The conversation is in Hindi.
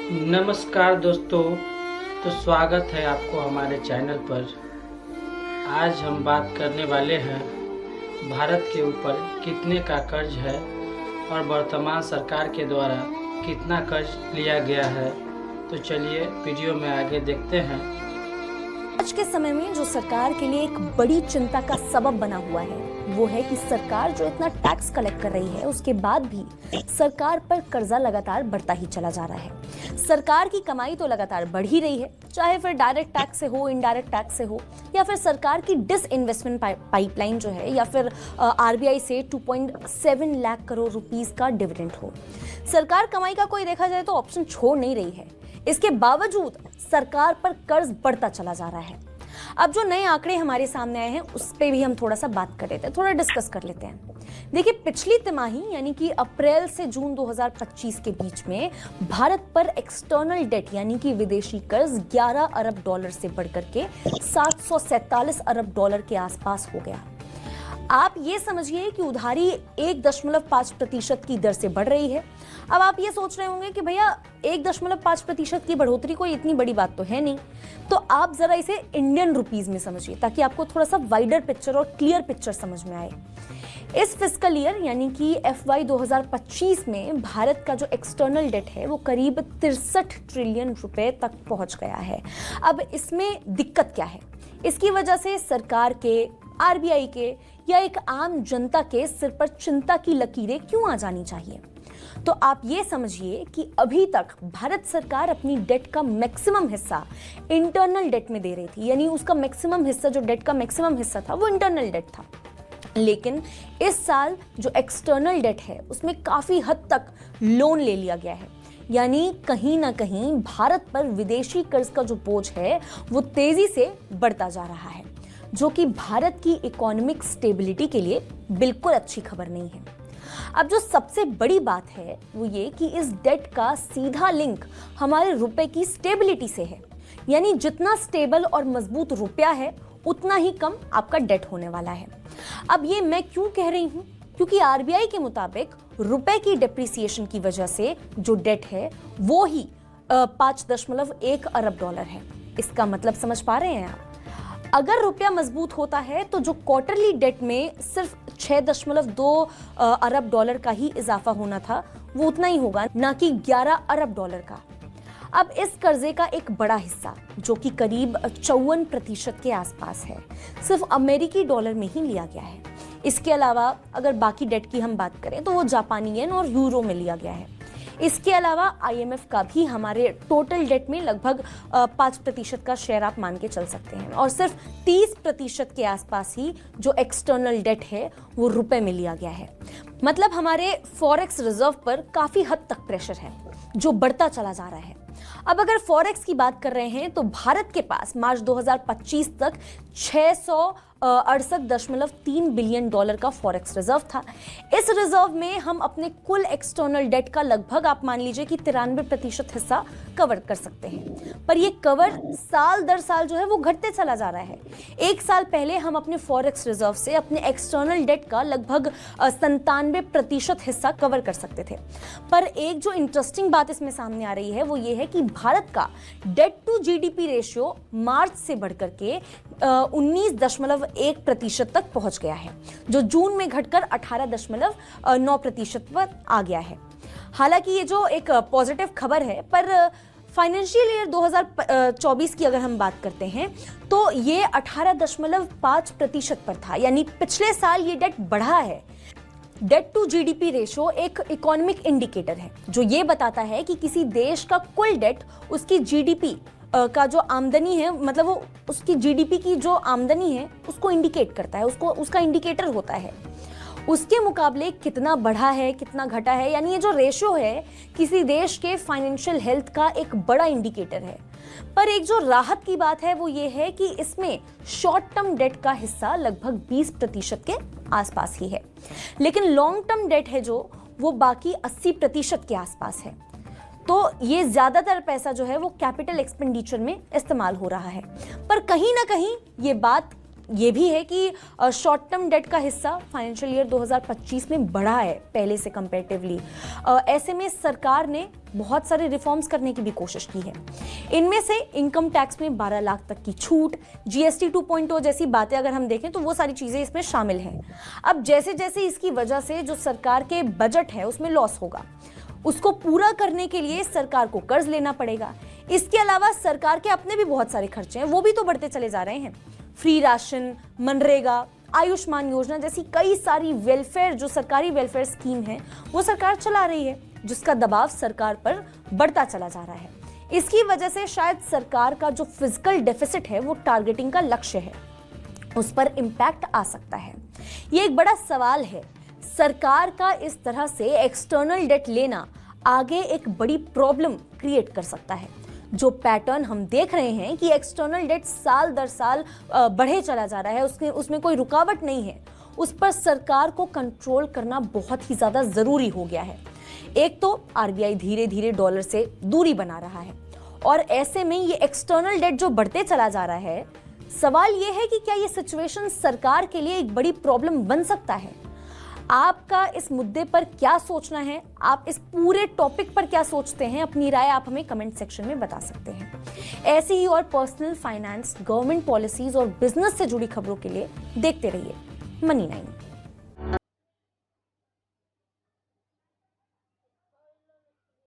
नमस्कार दोस्तों। तो स्वागत है आपको हमारे चैनल पर। आज हम बात करने वाले हैं भारत के ऊपर कितने का कर्ज है और वर्तमान सरकार के द्वारा कितना कर्ज लिया गया है। तो चलिए वीडियो में आगे देखते हैं। आज के समय में जो सरकार के लिए एक बड़ी चिंता का सबब बना हुआ है वो है कि सरकार जो इतना टैक्स कलेक्ट कर रही है उसके बाद भी सरकार पर कर्जा लगातार बढ़ता ही चला जा रहा है। सरकार की कमाई तो लगातार बढ़ ही रही है, चाहे फिर डायरेक्ट टैक्स से हो, इनडायरेक्ट टैक्स से हो, या फिर सरकार की डिसइन्वेस्टमेंट पाइपलाइन जो है, या फिर आरबीआई से 2.7 लाख करोड़ रुपीस का डिविडेंड हो। सरकार कमाई का कोई देखा जाए तो ऑप्शन छोड़ नहीं रही है। इसके बावजूद सरकार पर कर्ज बढ़ता चला जा रहा है। अब जो नए आंकड़े हमारे सामने आए हैं उस पे भी हम थोड़ा सा बात कर लेते हैं, थोड़ा डिस्कस कर लेते हैं। देखिए, पिछली तिमाही यानी कि अप्रैल से जून 2025 के बीच में भारत पर एक्सटर्नल डेट यानी कि विदेशी कर्ज 11 अरब डॉलर से बढ़कर के 747 अरब डॉलर के आसपास हो गया। आप ये समझिए कि उधारी 1.5% की दर से बढ़ रही है। अब आप ये सोच रहे होंगे कि भैया 1.5% की बढ़ोतरी कोई इतनी बड़ी बात तो है नहीं, तो आप जरा इसे इंडियन रुपीस में समझिए ताकि आपको थोड़ा सा वाइडर पिक्चर और क्लियर पिक्चर समझ में आए। इस फिस्कल ईयर यानी कि FY 2025 में भारत का जो एक्सटर्नल डेट है वो करीब 63 ट्रिलियन रुपए तक पहुंच गया है। अब इसमें दिक्कत क्या है? इसकी वजह से सरकार के, आरबीआई के या एक आम जनता के सिर पर चिंता की लकीरें क्यों आ जानी चाहिए? तो आप ये समझिए कि अभी तक भारत सरकार अपनी डेट का मैक्सिमम हिस्सा इंटरनल डेट में दे रही थी, यानी उसका मैक्सिमम हिस्सा, जो डेट का मैक्सिमम हिस्सा था वो इंटरनल डेट था। लेकिन इस साल जो एक्सटर्नल डेट है उसमें काफी हद तक लोन ले लिया गया है, यानी कहीं ना कहीं भारत पर विदेशी कर्ज का जो बोझ है वो तेजी से बढ़ता जा रहा है, जो कि भारत की इकोनॉमिक स्टेबिलिटी के लिए बिल्कुल अच्छी खबर नहीं है। अब जो सबसे बड़ी बात है वो ये कि इस डेट का सीधा लिंक हमारे रुपए की स्टेबिलिटी से है, यानी जितना स्टेबल और मजबूत रुपया है उतना ही कम आपका डेट होने वाला है। अब ये मैं क्यों कह रही हूं? क्योंकि आरबीआई के मुताबिक रुपए की डेप्रिसिएशन की वजह से जो डेट है वो ही 5.1 अरब डॉलर है। इसका मतलब समझ पा रहे हैं आप? अगर रुपया मजबूत होता है तो जो क्वार्टरली डेट में सिर्फ 6.2 अरब डॉलर का ही इजाफा होना था वो उतना ही होगा, ना कि 11 अरब डॉलर का। अब इस कर्जे का एक बड़ा हिस्सा जो कि करीब 54% के आसपास है सिर्फ अमेरिकी डॉलर में ही लिया गया है। इसके अलावा अगर बाकी डेट की हम बात करें तो वो जापानी येन और यूरो में लिया गया है। इसके अलावा IMF का भी हमारे टोटल डेट में लगभग 5% का शेयर आप मान के चल सकते हैं, और सिर्फ 30% के आसपास ही जो एक्सटर्नल डेट है वो रुपए में लिया गया है। मतलब हमारे फॉरेक्स रिजर्व पर काफी हद तक प्रेशर है जो बढ़ता चला जा रहा है। अब अगर फॉरेक्स की बात कर रहे हैं तो भारत के पास मार्च 2025 तक 668.3 बिलियन डॉलर का फॉरेक्स रिजर्व था। इस रिजर्व में हम अपने कुल एक्सटर्नल डेट का लगभग आप मान लीजिए कि 93% हिस्सा कवर कर सकते हैं, पर ये कवर साल दर साल जो है वो घटते चला जा रहा है। एक साल पहले हम अपने फॉरेक्स रिजर्व से अपने एक्सटर्नल डेट का लगभग 97% हिस्सा कवर कर सकते थे। पर एक जो इंटरेस्टिंग बात इसमें सामने आ रही है वो ये है कि भारत का डेट टू जीडीपी रेशियो मार्च से बढ़कर के 19.1% तक पहुंच गया है, जो जून में घटकर 18.9% पर आ गया है। हालांकि ये जो एक पॉजिटिव खबर है, पर फाइनेंशियल ईयर 2024 की अगर हम बात करते हैं तो ये 18.5% पर था, यानी पिछले साल ये डेट बढ़ा है। डेट टू जीडीपी रेशियो एक इकोनॉमिक इंडिकेटर है जो ये बताता है कि किसी देश का कुल डेट उसकी जीडीपी का जो आमदनी है, मतलब वो उसकी जीडीपी की जो आमदनी है उसको इंडिकेट करता है, उसको उसका इंडिकेटर होता है। उसके मुकाबले कितना बढ़ा है, कितना घटा है, यानी ये जो रेशियो है किसी देश के फाइनेंशियल हेल्थ का एक बड़ा इंडिकेटर है। पर एक जो राहत की बात है वो ये है कि इसमें शॉर्ट टर्म डेट का हिस्सा लगभग 20% के आसपास ही है, लेकिन लॉन्ग टर्म डेट है जो वो बाकी 80% के आसपास है। तो ये ज्यादातर पैसा जो है वो कैपिटल एक्सपेंडिचर में इस्तेमाल हो रहा है। पर कहीं ना कहीं ये बात ये भी है कि शॉर्ट टर्म डेट का हिस्सा फाइनेंशियल ईयर 2025 में बढ़ा है पहले से कंपैरेटिवली। ऐसे में सरकार ने बहुत सारे रिफॉर्म्स करने की भी कोशिश की है। इनमें से इनकम टैक्स में 12 लाख तक की छूट, जीएसटी 2.0 जैसी बातें अगर हम देखें तो वो सारी चीजें इसमें शामिल हैं। अब जैसे जैसे इसकी वजह से जो सरकार के बजट है उसमें लॉस होगा, उसको पूरा करने के लिए सरकार को कर्ज लेना पड़ेगा। इसके अलावा सरकार के अपने भी बहुत सारे खर्चे हैं, वो भी तो बढ़ते चले जा रहे हैं। फ्री राशन, मनरेगा, आयुष्मान योजना जैसी कई सारी वेलफेयर, जो सरकारी वेलफेयर स्कीम है वो सरकार चला रही है, जिसका दबाव सरकार पर बढ़ता चला जा रहा है। इसकी वजह से शायद सरकार का जो फिजिकल डेफिसिट है, वो टारगेटिंग का लक्ष्य है, उस पर इंपैक्ट आ सकता है। ये एक बड़ा सवाल है। सरकार का इस तरह से एक्सटर्नल डेट लेना आगे एक बड़ी प्रॉब्लम क्रिएट कर सकता है। जो पैटर्न हम देख रहे हैं कि एक्सटर्नल डेट साल दर साल बढ़े चला जा रहा है, उसमें कोई रुकावट नहीं है, उस पर सरकार को कंट्रोल करना बहुत ही ज्यादा जरूरी हो गया है। एक तो आरबीआई धीरे धीरे डॉलर से दूरी बना रहा है, और ऐसे में ये एक्सटर्नल डेट जो बढ़ते चला जा रहा है, सवाल ये है कि क्या ये सिचुएशन सरकार के लिए एक बड़ी प्रॉब्लम बन सकता है। आपका इस मुद्दे पर क्या सोचना है, आप इस पूरे टॉपिक पर क्या सोचते हैं, अपनी राय आप हमें कमेंट सेक्शन में बता सकते हैं। ऐसी ही और पर्सनल फाइनेंस, गवर्नमेंट पॉलिसीज और बिजनेस से जुड़ी खबरों के लिए देखते रहिए मनी 9।